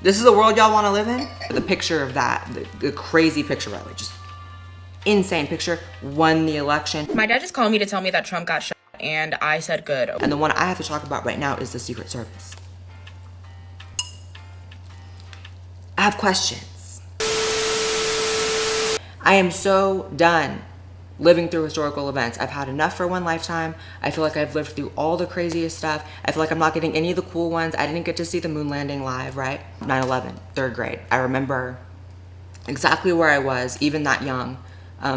This is the world y'all want to live in? The picture of that, the crazy picture, by the way, just insane picture, won the election. My dad just called me to tell me that Trump got shot, and I said good. And the one I have to talk about right now is the Secret Service. I have questions. I am so done living through historical events. I've had enough for one lifetime. I feel like I've lived through all the craziest stuff. I feel like I'm not getting any of the cool ones. I didn't get to see the moon landing live, right? 9/11, third grade. I remember exactly where I was, even that young.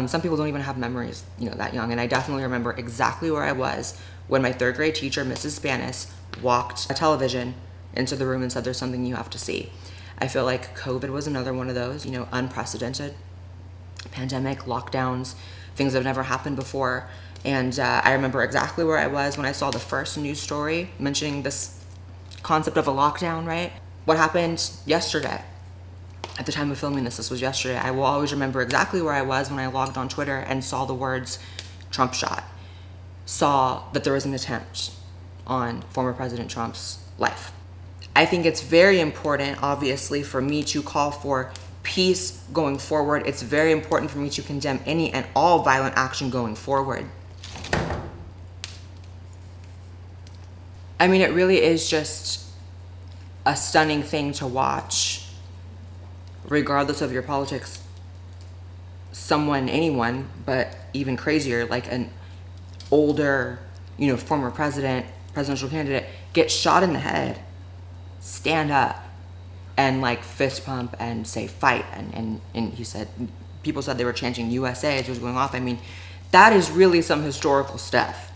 Some people don't even have memories, that young. And I definitely remember exactly where I was when my third grade teacher, Mrs. Spanis, walked a television into the room and said, there's something you have to see. I feel like COVID was another one of those, unprecedented pandemic, lockdowns, things that have never happened before. And I remember exactly where I was when I saw the first news story mentioning this concept of a lockdown, right? What happened yesterday? At the time of filming this was yesterday. I will always remember exactly where I was when I logged on Twitter and saw the words Trump shot. Saw that there was an attempt on former President Trump's life. I think it's very important, obviously, for me to call for peace going forward. It's very important for me to condemn any and all violent action going forward. I mean, it really is just a stunning thing to watch, regardless of your politics. Anyone, but even crazier, like an older, former presidential candidate, get shot in the head, stand up, and fist pump and say fight. And he said, people said they were chanting USA as it was going off. I mean, that is really some historical stuff.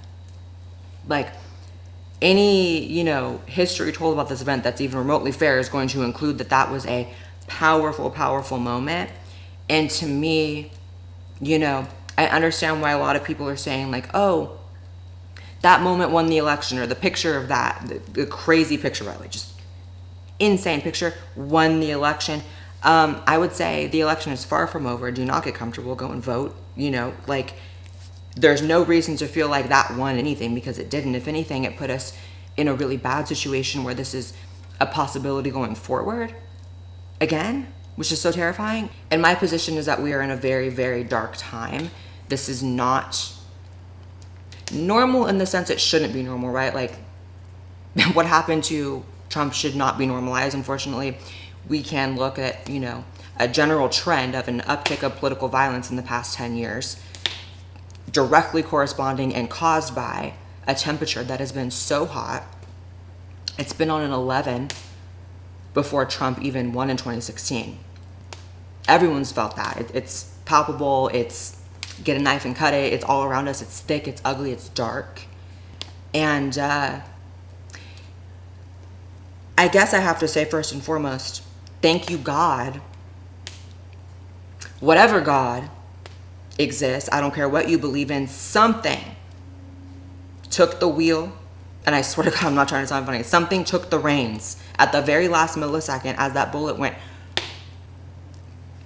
Any, history told about this event that's even remotely fair is going to include that was a powerful, powerful moment. And to me, I understand why a lot of people are saying oh, that moment won the election, or the picture of that, the crazy picture, really, just insane picture, won the election. I would say the election is far from over. Do not get comfortable. Go and vote. There's no reason to feel like that won anything, because it didn't. If anything, it put us in a really bad situation where this is a possibility going forward again, which is so terrifying. And my position is that we are in a very, very dark time. This is not normal in the sense it shouldn't be normal, right? What happened to Trump should not be normalized. Unfortunately, we can look at, a general trend of an uptick of political violence in the past 10 years, directly corresponding and caused by a temperature that has been so hot. It's been on an 11 before Trump even won in 2016. Everyone's felt that. It's palpable. It's get a knife and cut it. It's all around us. It's thick. It's ugly. It's dark. And I guess I have to say, first and foremost, thank you, God. Whatever God exists, I don't care what you believe in, something took the wheel. And I swear to God, I'm not trying to sound funny. Something took the reins at the very last millisecond as that bullet went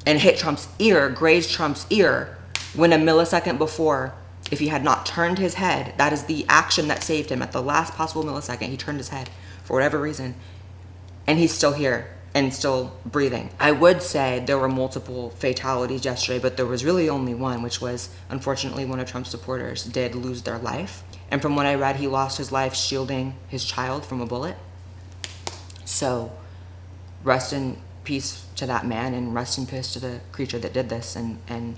and hit Trump's ear, grazed Trump's ear, when a millisecond before, if he had not turned his head, that is the action that saved him. At the last possible millisecond, he turned his head for whatever reason, and he's still here and still breathing. I would say there were multiple fatalities yesterday, but there was really only one, which was, unfortunately, one of Trump's supporters did lose their life. And from what I read, he lost his life shielding his child from a bullet. So rest in peace to that man, and rest in peace to the creature that did this, and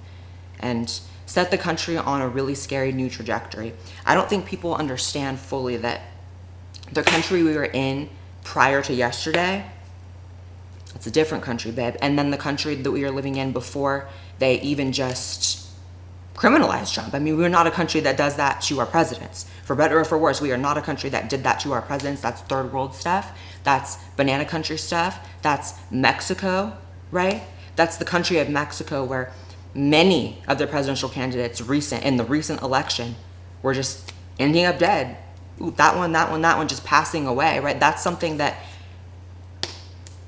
set the country on a really scary new trajectory. I don't think people understand fully that the country we were in prior to yesterday, it's a different country, babe. And then the country that we are living in before they even just criminalized Trump. I mean, we're not a country that does that to our presidents. For better or for worse, we are not a country that did that to our presidents. That's third world stuff. That's banana country stuff. That's Mexico, right? That's the country of Mexico where many of the presidential candidates in the recent election were just ending up dead. Ooh, that one, just passing away, right? That's something that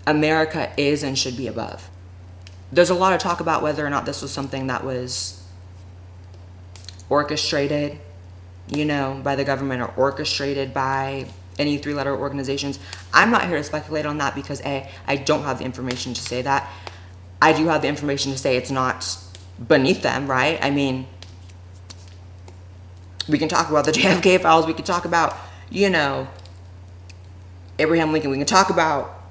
America is and should be above. There's a lot of talk about whether or not this was something that was orchestrated, by the government, or orchestrated by any three-letter organizations. I'm not here to speculate on that because A, I don't have the information to say that. I do have the information to say it's not beneath them, right? I mean, we can talk about the JFK files. We can talk about, Abraham Lincoln. We can talk about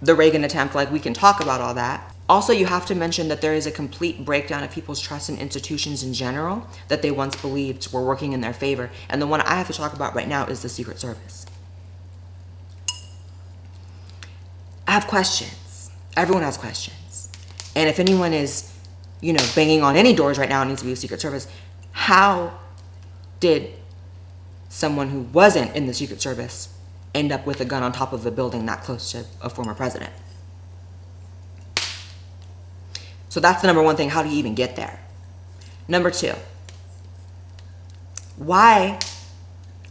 the Reagan attempt. Like, we can talk about all that. Also, you have to mention that there is a complete breakdown of people's trust in institutions in general that they once believed were working in their favor. And the one I have to talk about right now is the Secret Service. I have questions. Everyone has questions. And if anyone is, banging on any doors right now, it needs to be the Secret Service. How did someone who wasn't in the Secret Service end up with a gun on top of a building that close to a former president? So that's the number one thing. How do you even get there? Number two, why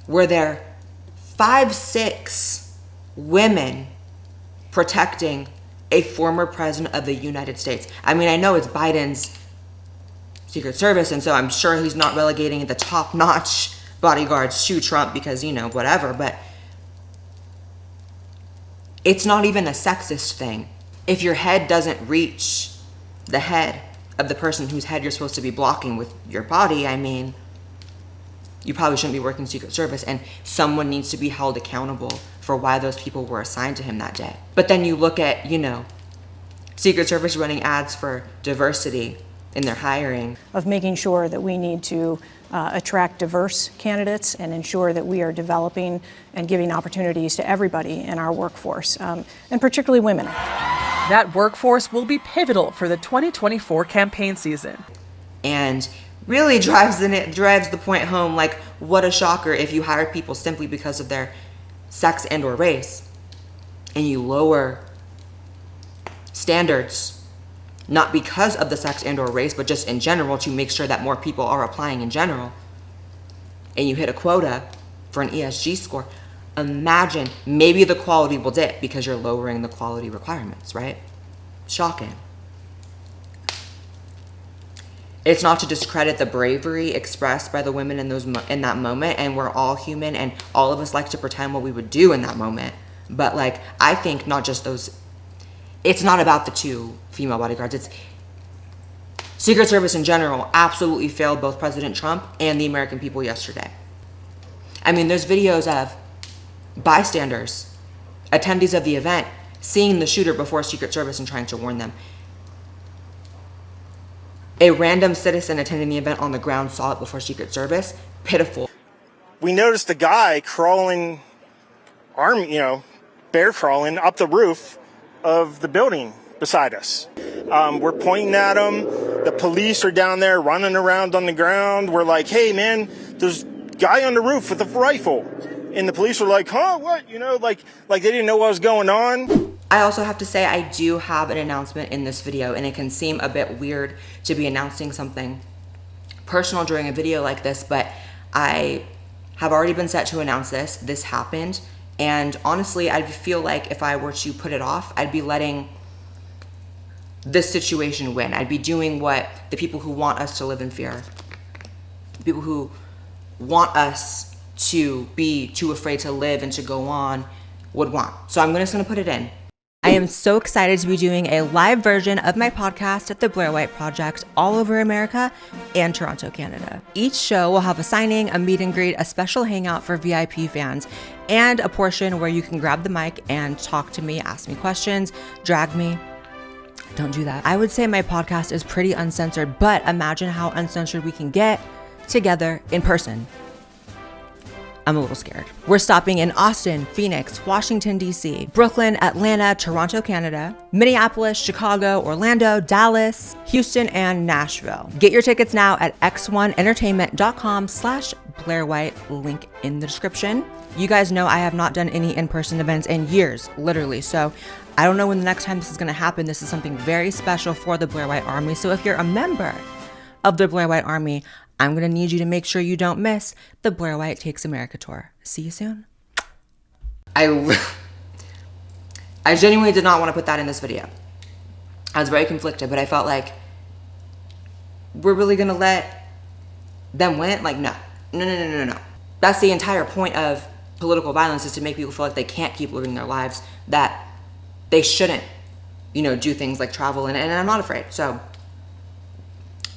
were there 5-6 women protecting a former president of the United States? I mean, I know it's Biden's Secret Service, and so I'm sure he's not relegating the top-notch bodyguards to Trump because, whatever, but it's not even a sexist thing. If your head doesn't reach the head of the person whose head you're supposed to be blocking with your body, I mean, you probably shouldn't be working Secret Service, and someone needs to be held accountable for why those people were assigned to him that day. But then you look at, Secret Service running ads for diversity in their hiring. Of making sure that we need to attract diverse candidates and ensure that we are developing and giving opportunities to everybody in our workforce, and particularly women. That workforce will be pivotal for the 2024 campaign season. And really drives the point home, like, what a shocker if you hire people simply because of their sex and or race, and you lower standards, not because of the sex and or race, but just in general to make sure that more people are applying in general, and you hit a quota for an ESG score. Imagine, maybe the quality will dip because you're lowering the quality requirements, right? Shocking. It's not to discredit the bravery expressed by the women in that moment, and we're all human, and all of us like to pretend what we would do in that moment. But, like, I think not just those, it's not about the 2 female bodyguards. It's Secret Service in general absolutely failed both President Trump and the American people yesterday. I mean, there's videos of bystanders, attendees of the event, seeing the shooter before Secret Service and trying to warn them. A random citizen attending the event on the ground saw it before Secret Service. Pitiful. We noticed a guy crawling, bear crawling up the roof of the building beside us. We're pointing at him. The police are down there running around on the ground. We're like, hey, man, there's a guy on the roof with a rifle. And the police were like, huh, what? Like they didn't know what was going on. I also have to say I do have an announcement in this video, and it can seem a bit weird to be announcing something personal during a video like this, but I have already been set to announce this. This happened, and honestly, I feel like if I were to put it off, I'd be letting this situation win. I'd be doing what the people who want us to live in fear, the people who want us to be too afraid to live and to go on would want. So I'm just gonna put it in. I am so excited to be doing a live version of my podcast at the Blaire White Project all over America and Toronto, Canada. Each show will have a signing, a meet and greet, a special hangout for VIP fans, and a portion where you can grab the mic and talk to me, ask me questions, drag me. Don't do that. I would say my podcast is pretty uncensored, but imagine how uncensored we can get together in person. I'm a little scared. We're stopping in Austin, Phoenix, Washington, D.C., Brooklyn, Atlanta, Toronto, Canada, Minneapolis, Chicago, Orlando, Dallas, Houston, and Nashville. Get your tickets now at x1entertainment.com/Blaire White, link in the description. You guys know I have not done any in-person events in years, literally, so I don't know when the next time this is gonna happen. This is something very special for the Blaire White Army, so if you're a member of the Blaire White Army, I'm going to need you to make sure you don't miss the Blaire White Takes America tour. See you soon. I genuinely did not want to put that in this video. I was very conflicted, but I felt like we're really going to let them win? Like, no. That's the entire point of political violence is to make people feel like they can't keep living their lives, that they shouldn't, do things like travel. And I'm not afraid. So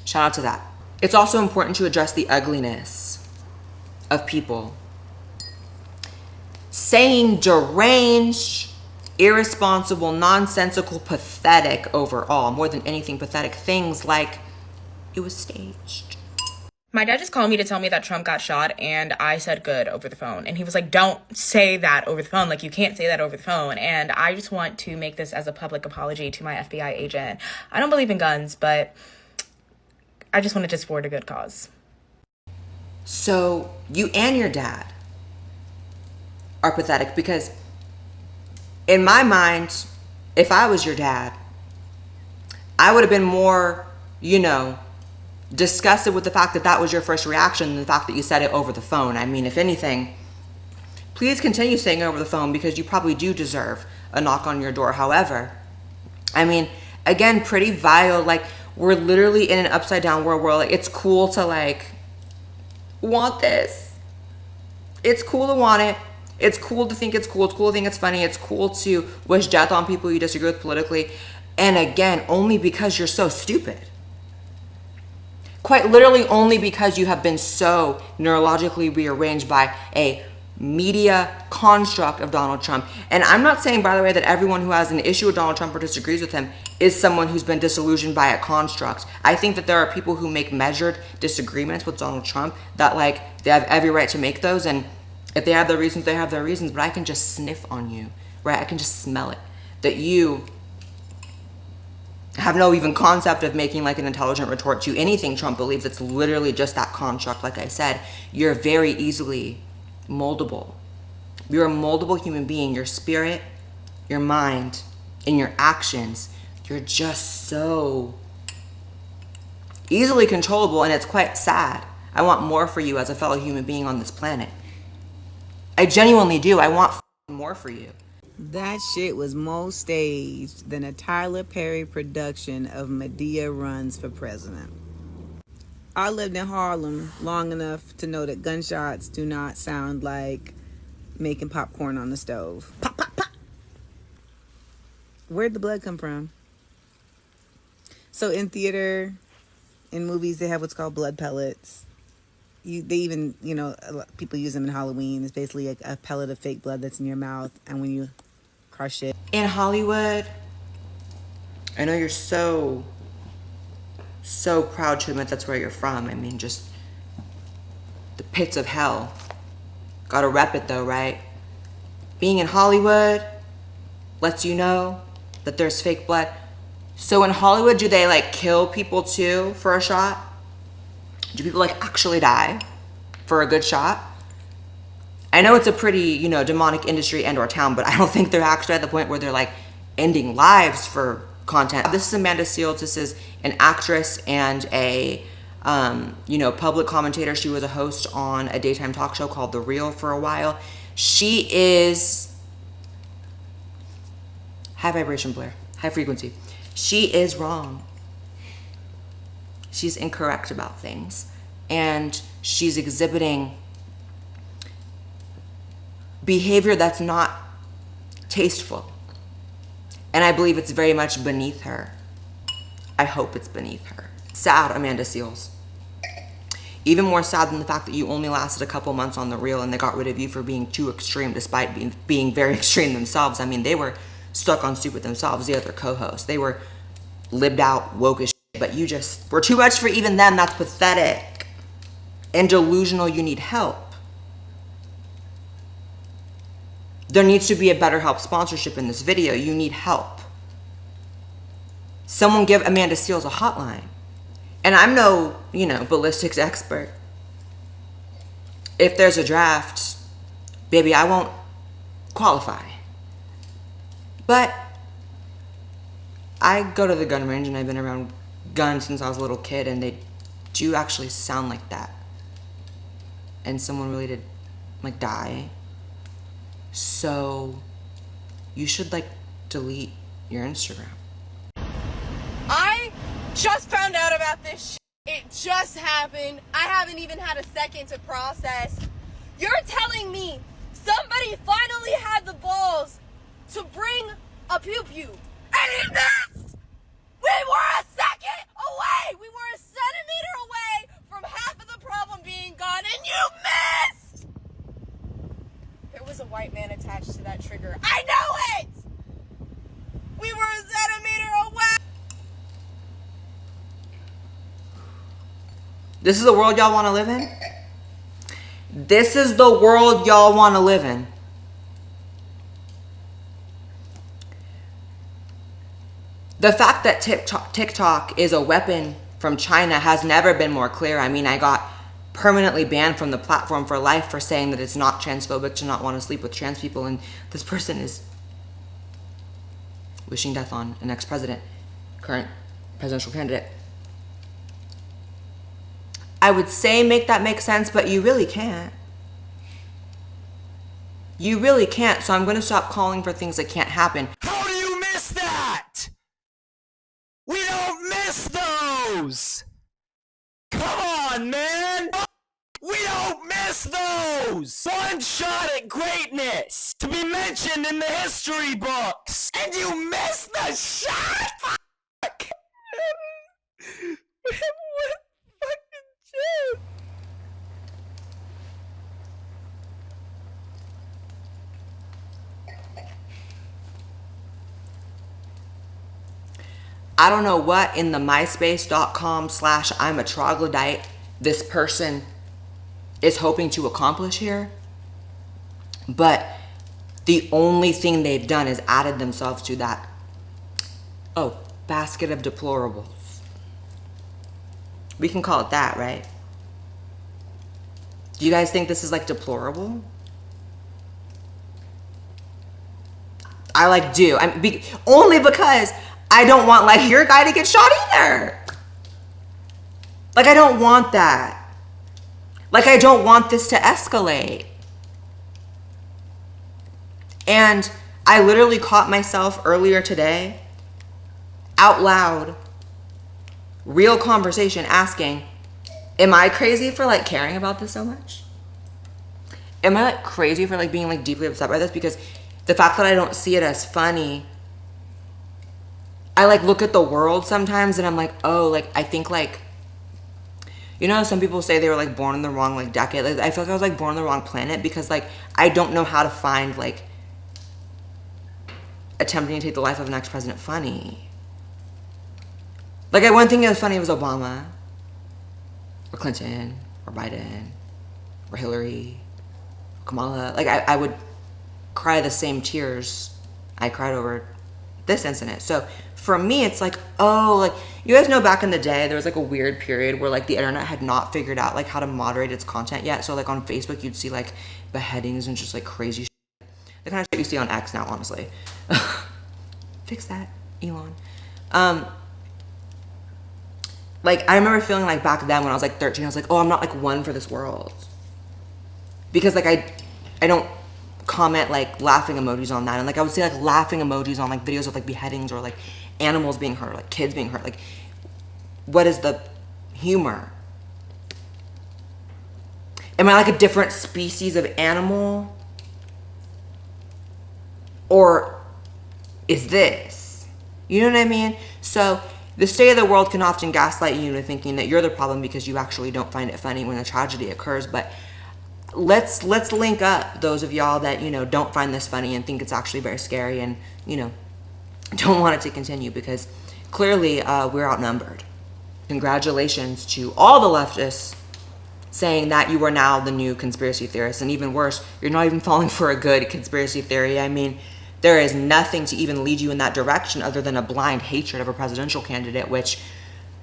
shout out to that. It's also important to address the ugliness of people saying deranged, irresponsible, nonsensical, pathetic, overall, more than anything, pathetic things like it was staged. My dad just called me to tell me that Trump got shot, and I said good over the phone. And he was like, don't say that over the phone. Like, you can't say that over the phone. And I just want to make this as a public apology to my FBI agent. I don't believe in guns, but I just wanted to support a good cause. So you and your dad are pathetic, because in my mind, if I was your dad, I would have been more, disgusted with the fact that that was your first reaction than the fact that you said it over the phone. I mean, if anything, please continue saying it over the phone, because you probably do deserve a knock on your door. However, I mean, again, pretty vile. Like, we're literally in an upside down world where, like, it's cool to, like, want this. It's cool to want it. It's cool to think it's cool. It's cool to think it's funny. It's cool to wish death on people you disagree with politically. And again, only because you're so stupid. Quite literally only because you have been so neurologically rearranged by a media construct of Donald Trump. And I'm not saying, by the way, that everyone who has an issue with Donald Trump or disagrees with him is someone who's been disillusioned by a construct. I think that there are people who make measured disagreements with Donald Trump that, like, they have every right to make those. And if they have their reasons, they have their reasons. But I can just sniff on you, right? I can just smell it. That you have no even concept of making, like, an intelligent retort to anything Trump believes. It's literally just that construct. Like I said, you're very easily moldable. You're a moldable human being. Your spirit, your mind, and your actions, you're just so easily controllable, and it's quite sad. I want more for you as a fellow human being on this planet. I genuinely do. I want more for you. That shit was more staged than a Tyler Perry production of Medea Runs for President. I lived in Harlem long enough to know that gunshots do not sound like making popcorn on the stove. Pop, pop, pop. Where'd the blood come from? So in theater, in movies, they have what's called blood pellets. They even, people use them in Halloween. It's basically like a pellet of fake blood that's in your mouth, and when you crush it. In Hollywood, I know you're so proud to admit that's where you're from. I mean, just the pits of hell. Gotta rep it though, right? Being in Hollywood lets you know that there's fake blood. So in Hollywood, do they, like, kill people too for a shot? Do people, like, actually die for a good shot? I know it's a pretty, demonic industry and or town, but I don't think they're actually at the point where they're, like, ending lives for content. This is Amanda Seales. This is an actress and a, public commentator. She was a host on a daytime talk show called The Real for a while. She is high vibration, Blaire, high frequency. She is wrong. She's incorrect about things. And she's exhibiting behavior that's not tasteful. And I believe it's very much beneath her. I hope it's beneath her. Sad, Amanda Seales. Even more sad than the fact that you only lasted a couple months on The Real and they got rid of you for being too extreme, despite being very extreme themselves. I mean, they were stuck on stupid themselves, the other co-hosts. They were lived out, woke as shit, but you just were too much for even them. That's pathetic and delusional. You need help. There needs to be a BetterHelp sponsorship in this video. You need help. Someone give Amanda Seales a hotline. And I'm no, ballistics expert. If there's a draft, baby, I won't qualify. But I go to the gun range and I've been around guns since I was a little kid, and they do actually sound like that. And someone really did, die. So you should, delete your Instagram. I just found out about this shit. It just happened. I haven't even had a second to process. You're telling me some pew pew. And he missed! We were a second away! We were a centimeter away from half of the problem being gone, and you missed! There was a white man attached to that trigger. I know it! We were a centimeter away! This is the world y'all want to live in? This is the world y'all want to live in. The fact that TikTok is a weapon from China has never been more clear. I mean, I got permanently banned from the platform for life for saying that it's not transphobic to not want to sleep with trans people, and this person is wishing death on an ex-president, current presidential candidate. I would say make that make sense, but you really can't. You really can't, so I'm going to stop calling for things that can't happen. How do you miss that? We don't miss those! Come on, man! We don't miss those! One shot at greatness to be mentioned in the history books! And you missed the shot?! Fuck! What fucking shit? I don't know what in the myspace.com/I'm a troglodyte this person is hoping to accomplish here, but the only thing they've done is added themselves to that, basket of deplorables. We can call it that, right? Do you guys think this is like deplorable? I do. Only because I don't want your guy to get shot either. I don't want that. I don't want this to escalate. And I literally caught myself earlier today, out loud, real conversation, asking, am I crazy for caring about this so much? Am I crazy for being deeply upset by this? Because the fact that I don't see it as funny, I look at the world sometimes and I'm I think some people say they were born in the wrong decade. I feel I was born on the wrong planet because I don't know how to find attempting to take the life of an ex-president funny. One thing that was funny was Obama or Clinton or Biden or Hillary or Kamala. I would cry the same tears I cried over this incident. So for me, it's you guys know back in the day, there was a weird period where the internet had not figured out how to moderate its content yet. So on Facebook, you'd see beheadings and just crazy shit. The kind of shit you see on X now, honestly. Fix that, Elon. I remember feeling back then when I was 13, I was I'm not one for this world. Because I don't comment laughing emojis on that. And I would say laughing emojis on videos of beheadings or animals being hurt, or kids being hurt. What is the humor? Am I a different species of animal? Or is this? You know what I mean? So the state of the world can often gaslight you into thinking that you're the problem because you actually don't find it funny when a tragedy occurs. But let's link up those of y'all that don't find this funny and think it's actually very scary and don't want it to continue, because clearly we're outnumbered. Congratulations to all the leftists saying that you are now the new conspiracy theorists, and even worse, you're not even falling for a good conspiracy theory. I mean, there is nothing to even lead you in that direction other than a blind hatred of a presidential candidate, which,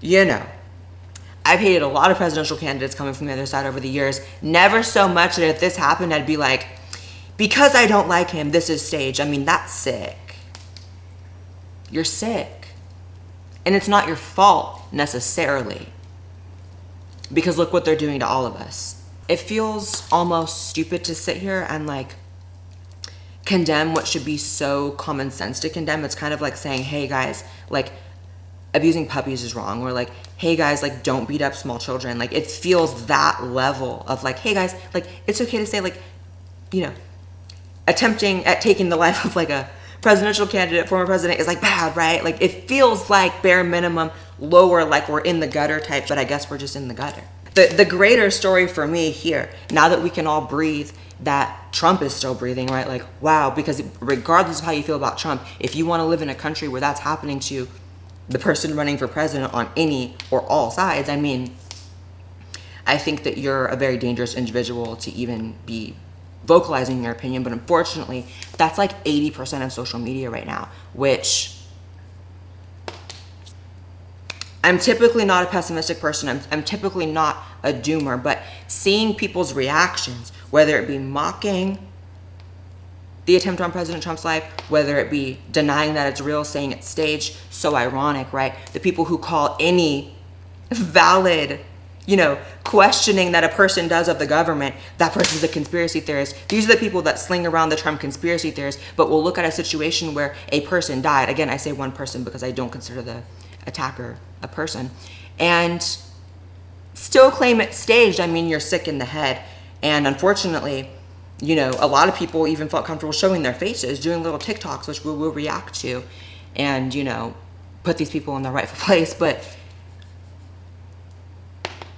I've hated a lot of presidential candidates coming from the other side over the years. Never so much that if this happened, I'd be because I don't like him, this is staged. I mean, that's sick. You're sick. And it's not your fault, necessarily. Because look what they're doing to all of us. It feels almost stupid to sit here and condemn what should be so common sense to condemn. It's kind of saying, hey guys, abusing puppies is wrong, or hey guys, don't beat up small children. It feels that level of hey guys, it's okay to say attempting at taking the life of a presidential candidate, former president is like bad, right? Like it feels like bare minimum lower, like we're in the gutter type, but I guess we're just in the gutter. The greater story for me here, now that we can all breathe, that Trump is still breathing, right? Like, wow, because regardless of how you feel about Trump, if you want to live in a country where that's happening to the person running for president on any or all sides, I mean, I think that you're a very dangerous individual to even be vocalizing your opinion. But unfortunately, that's like 80% of social media right now, which I'm typically not a pessimistic person. I'm typically not a doomer, but seeing people's reactions, whether it be mocking the attempt on President Trump's life, whether it be denying that it's real, saying it's staged, so ironic, right? The people who call any valid, questioning that a person does of the government, that person's a conspiracy theorist. These are the people that sling around the term conspiracy theorist, but will look at a situation where a person died. Again, I say one person because I don't consider the attacker a person, and still claim it's staged. I mean, you're sick in the head. And unfortunately, a lot of people even felt comfortable showing their faces, doing little TikToks, which we will react to, and, put these people in their rightful place. But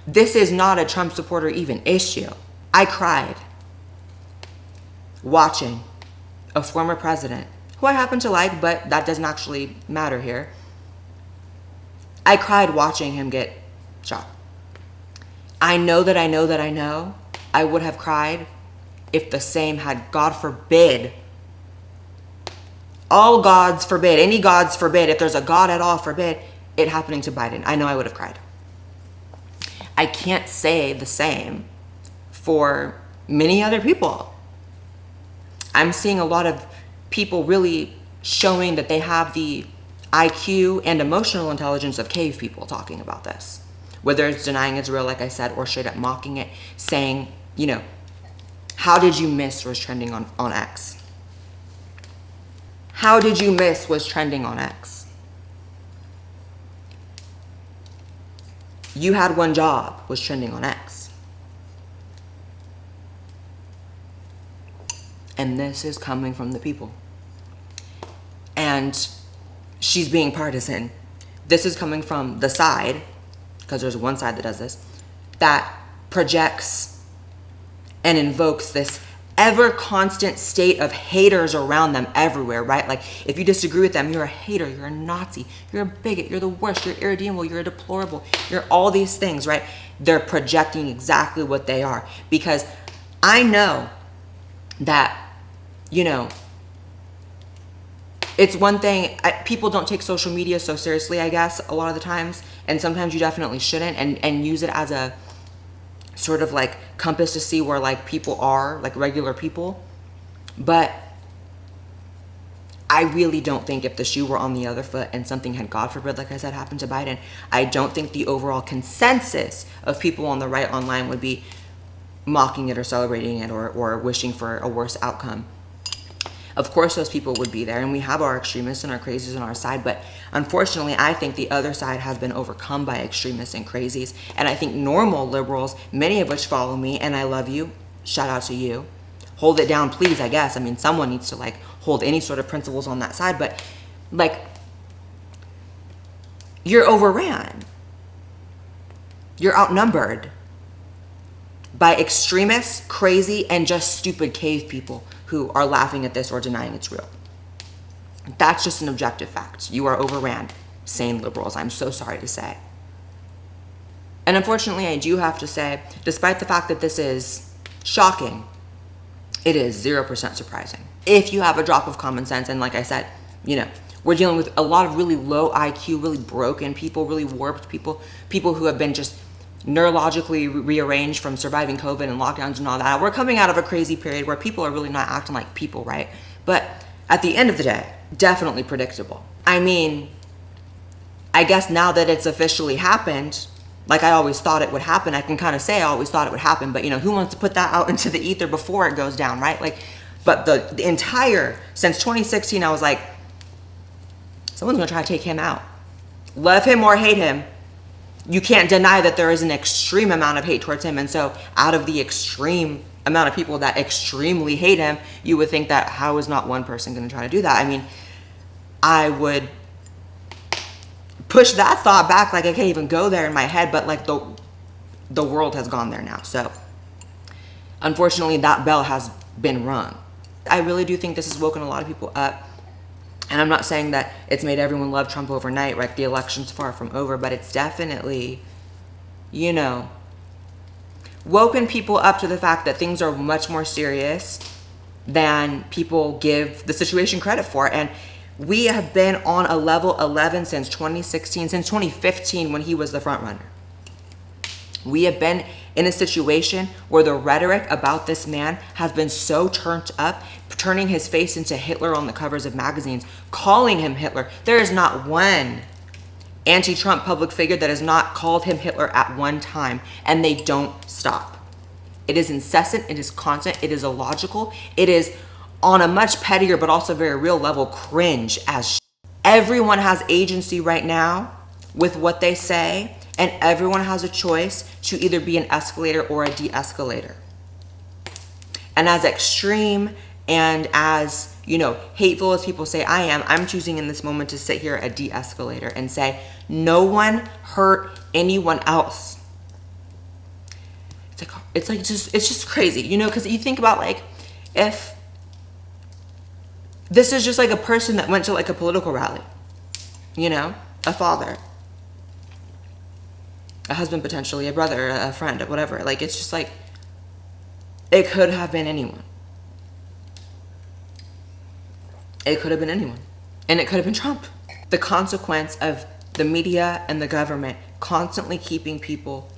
this is not a Trump supporter even issue. I cried watching a former president, who I happen to like, but that doesn't actually matter here. I cried watching him get shot. I know I would have cried if the same had, God forbid, all gods forbid, any gods forbid, if there's a God at all forbid, it happening to Biden. I know I would have cried. I can't say the same for many other people. I'm seeing a lot of people really showing that they have the IQ and emotional intelligence of cave people talking about this. Whether it's denying it's real, like I said, or straight up mocking it, saying, how did you miss was trending on X. How did you miss was trending on X. You had one job was trending on X. And this is coming from the people. And she's being partisan. This is coming from the side, because there's one side that does this, that projects and invokes this ever constant state of haters around them everywhere, right? Like, if you disagree with them, you're a hater, you're a Nazi, you're a bigot, you're the worst, you're irredeemable, you're a deplorable, you're all these things, right? They're projecting exactly what they are. Because I know that, it's one thing, people don't take social media so seriously, I guess, a lot of the times. And sometimes you definitely shouldn't, and use it as a sort of like compass to see where like people are, like regular people. But I really don't think if the shoe were on the other foot and something had, God forbid, like I said, happened to Biden, I don't think the overall consensus of people on the right online would be mocking it or celebrating it or wishing for a worse outcome. Of course, those people would be there, and we have our extremists and our crazies on our side, but unfortunately, I think the other side has been overcome by extremists and crazies, and I think normal liberals, many of which follow me, and I love you, shout out to you, hold it down, please, I guess. I mean, someone needs to, like, hold any sort of principles on that side, but, like, you're overran. You're outnumbered by extremists, crazy, and just stupid cave people who are laughing at this or denying it's real. That's just an objective fact. You are overran, sane liberals, I'm so sorry to say. And unfortunately, I do have to say, despite the fact that this is shocking, it is 0% surprising. If you have a drop of common sense, and like I said, we're dealing with a lot of really low IQ, really broken people, really warped people, people who have been just neurologically rearranged from surviving COVID and lockdowns and all that. We're coming out of a crazy period where people are really not acting like people, right? But at the end of the day, definitely predictable. I mean, I guess now that it's officially happened, like I always thought it would happen, I can kind of say I always thought it would happen, but who wants to put that out into the ether before it goes down, right? Like, but the entire, since 2016, I was like, someone's gonna try to take him out. Love him or hate him, you can't deny that there is an extreme amount of hate towards him. And so out of the extreme, amount of people that extremely hate him, you would think that how is not one person going to try to do that? I mean, I would push that thought back, like I can't even go there in my head, but like the world has gone there now. So unfortunately, that bell has been rung. I really do think this has woken a lot of people up. And I'm not saying that it's made everyone love Trump overnight, right? The election's far from over, but it's definitely, you know, woken people up to the fact that things are much more serious than people give the situation credit for. And we have been on a level 11 since 2016, since 2015 when he was the front runner. We have been in a situation where the rhetoric about this man has been so turned up, turning his face into Hitler on the covers of magazines, calling him Hitler. There is not one anti-Trump public figure that has not called him Hitler at one time, and they don't stop. It is incessant, it is constant, it is illogical, it is on a much pettier but also very real level cringe as everyone has agency right now with what they say, and everyone has a choice to either be an escalator or a de-escalator. And as extreme and as, you know, hateful as people say I am, I'm choosing in this moment to sit here a de-escalator and say, no one hurt anyone else. It's just crazy, you know, because you think about like, if this is just like a person that went to like a political rally, you know, a father, a husband, potentially a brother, a friend, whatever. Like, it's just like, it could have been anyone. It could have been anyone. And it could have been Trump. The consequence of the media and the government constantly keeping people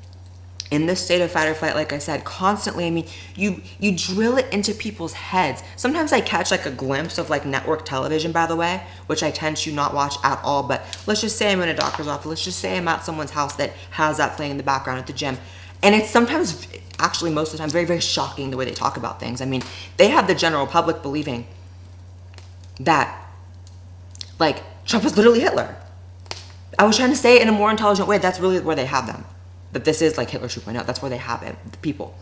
in this state of fight or flight, like I said, constantly. I mean, you drill it into people's heads. Sometimes I catch like a glimpse of like network television, by the way, which I tend to not watch at all. But let's just say I'm in a doctor's office. Let's just say I'm at someone's house that has that playing in the background at the gym. And it's sometimes, actually most of the time, very, very shocking the way they talk about things. I mean, they have the general public believing that like Trump is literally Hitler. I was trying to say it in a more intelligent way. That's really where they have them. That this is like Hitler 2.0. That's where they have it, the people.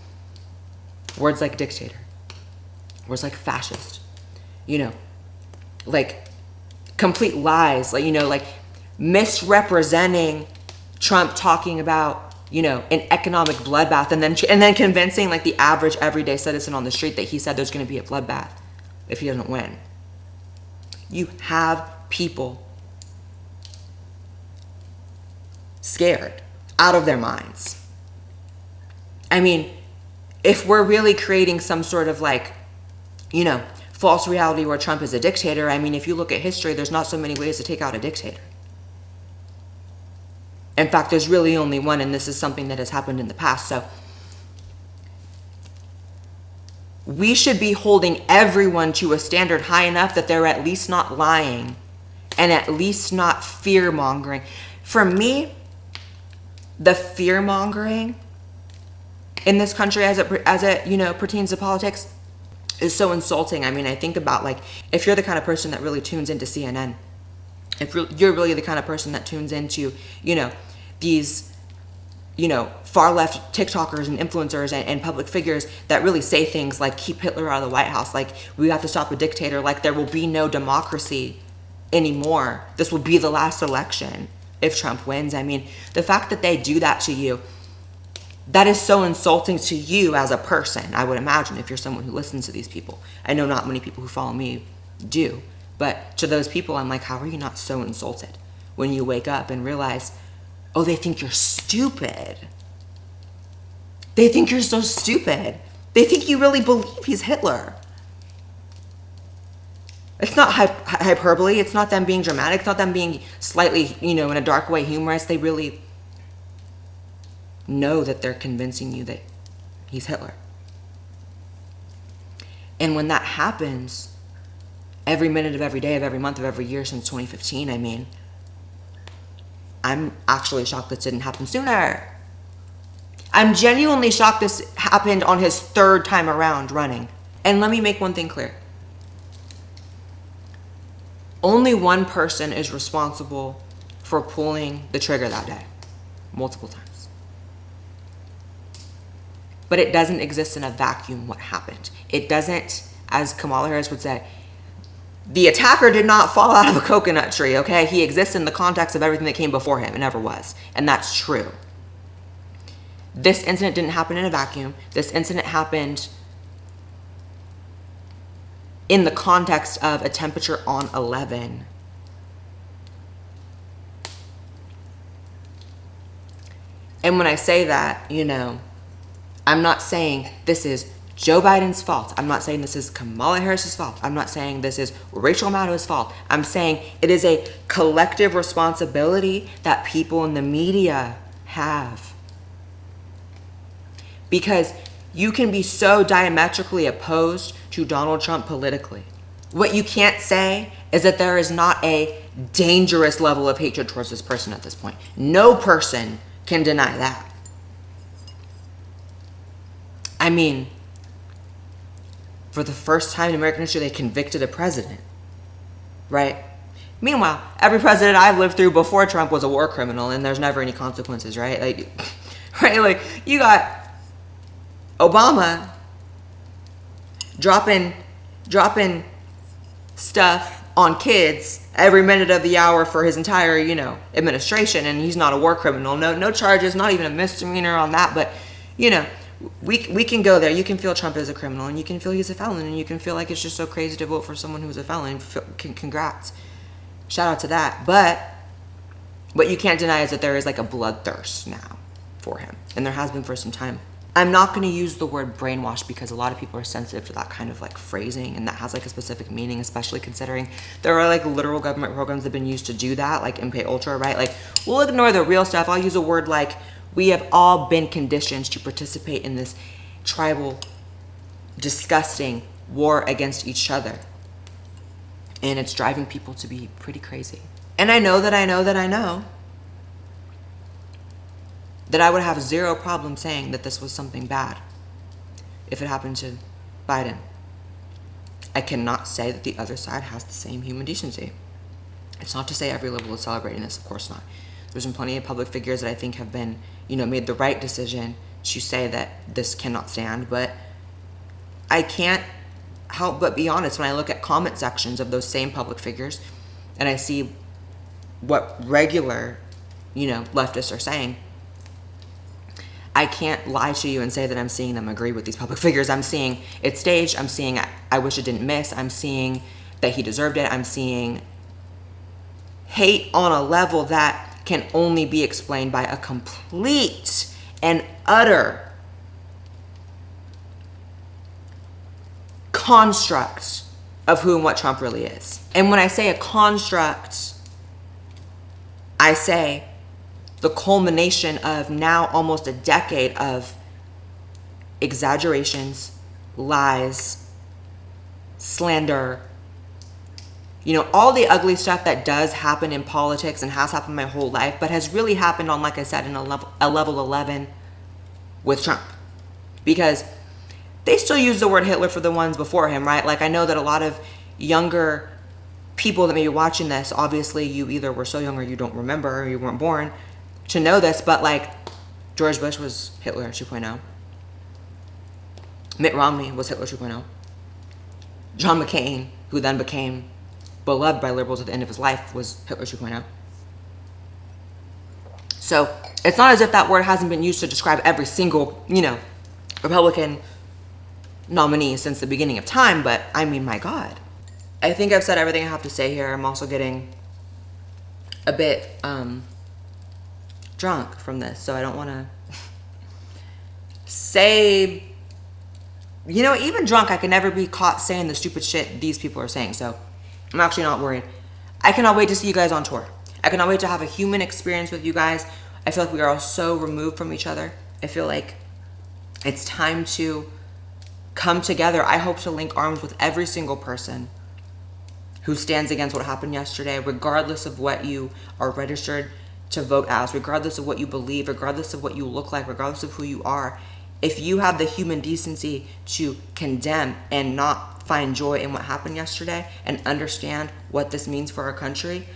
Words like dictator. Words like fascist. You know, like complete lies. Like, you know, like misrepresenting Trump talking about, you know, an economic bloodbath, and then convincing like the average everyday citizen on the street that he said there's going to be a bloodbath if he doesn't win. You have people scared out of their minds. I mean, if we're really creating some sort of like, you know, false reality where Trump is a dictator, I mean, if you look at history, there's not so many ways to take out a dictator. In fact, there's really only one, and this is something that has happened in the past. So we should be holding everyone to a standard high enough that they're at least not lying and at least not fear-mongering. For me, the fear-mongering in this country as it you know, pertains to politics is so insulting. I mean, I think about like, if you're the kind of person that really tunes into CNN, if you're really the kind of person that tunes into, you know, these, you know, far left TikTokers and influencers and public figures that really say things like keep Hitler out of the White House, like we have to stop a dictator, like there will be no democracy anymore. This will be the last election if Trump wins. I mean, the fact that they do that to you, that is so insulting to you as a person, I would imagine, if you're someone who listens to these people. I know not many people who follow me do, but to those people, I'm like, how are you not so insulted when you wake up and realize, oh, they think you're stupid. They think you're so stupid. They think you really believe he's Hitler. It's not hyperbole. It's not them being dramatic. It's not them being slightly, you know, in a dark way humorous. They really know that they're convincing you that he's Hitler. And when that happens, every minute of every day of every month of every year since 2015, I mean, I'm actually shocked this didn't happen sooner. I'm genuinely shocked this happened on his third time around running. And let me make one thing clear. Only one person is responsible for pulling the trigger that day, multiple times. but it doesn't exist in a vacuum. What happened? It doesn't, as Kamala Harris would say, the attacker did not fall out of a coconut tree, okay? He exists in the context of everything that came before him. It never was. And that's true. This incident didn't happen in a vacuum. This incident happened in the context of a temperature on 11. And when I say that, you know, I'm not saying this is Joe Biden's fault. I'm not saying this is Kamala Harris's fault. I'm not saying this is Rachel Maddow's fault. I'm saying it is a collective responsibility that people in the media have. Because you can be so diametrically opposed to Donald Trump politically. What you can't say is that there is not a dangerous level of hatred towards this person at this point. No person can deny that. I mean, for the first time in American history, they convicted a president, right? Meanwhile, every president I've lived through before Trump was a war criminal, and there's never any consequences, right? Like, right? Like, you got Obama dropping stuff on kids every minute of the hour for his entire, you know, administration, and he's not a war criminal. No charges, not even a misdemeanor on that. But, you know, we can go there. You can feel Trump is a criminal, and you can feel he's a felon, and you can feel like it's just so crazy to vote for someone who's a felon. Congrats, shout out to that. But what you can't deny is that there is like a bloodthirst now for him, and there has been for some time. I'm not going to use the word brainwash because a lot of people are sensitive to that kind of like phrasing, and that has like a specific meaning, especially considering there are like literal government programs that have been used to do that, like MK Ultra, right? Like, we'll ignore the real stuff. I'll use a word like, we have all been conditioned to participate in this tribal, disgusting war against each other. And it's driving people to be pretty crazy. And I know that I would have zero problem saying that this was something bad if it happened to Biden. I cannot say that the other side has the same human decency. It's not to say every liberal is celebrating this, of course not. There's been plenty of public figures that I think have been, you know, made the right decision to say that this cannot stand, but I can't help but be honest when I look at comment sections of those same public figures and I see what regular, you know, leftists are saying. I can't lie to you and say that I'm seeing them agree with these public figures. I'm seeing it's staged. I'm seeing I wish it didn't miss. I'm seeing that he deserved it. I'm seeing hate on a level that can only be explained by a complete and utter construct of who and what Trump really is. And when I say a construct, I say the culmination of now almost a decade of exaggerations, lies, slander, you know, all the ugly stuff that does happen in politics and has happened my whole life, but has really happened on, like I said, in a level 11 with Trump. Because they still use the word Hitler for the ones before him, right? Like, I know that a lot of younger people that may be watching this, obviously you either were so young or you don't remember or you weren't born to know this, but like George Bush was Hitler 2.0. Mitt Romney was Hitler 2.0. John McCain, who then became beloved by liberals at the end of his life, was Hitler 2.0. So it's not as if that word hasn't been used to describe every single, you know, Republican nominee since the beginning of time, but I mean, my God. I think I've said everything I have to say here. I'm also getting a bit drunk from this, so I don't want to say, you know, even drunk, I can never be caught saying the stupid shit these people are saying, so I'm actually not worried. I cannot wait to see you guys on tour. I cannot wait to have a human experience with you guys. I feel like we are all so removed from each other. I feel like it's time to come together. I hope to link arms with every single person who stands against what happened yesterday, regardless of what you are registered to vote as, regardless of what you believe, regardless of what you look like, regardless of who you are. If you have the human decency to condemn and not find joy in what happened yesterday and understand what this means for our country,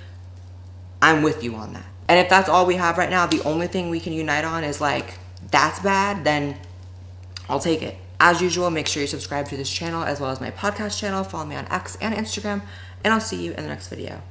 I'm with you on that. And if that's all we have right now, the only thing we can unite on is like, that's bad, then I'll take it. As usual, make sure you subscribe to this channel as well as my podcast channel. Follow me on X and Instagram, and I'll see you in the next video.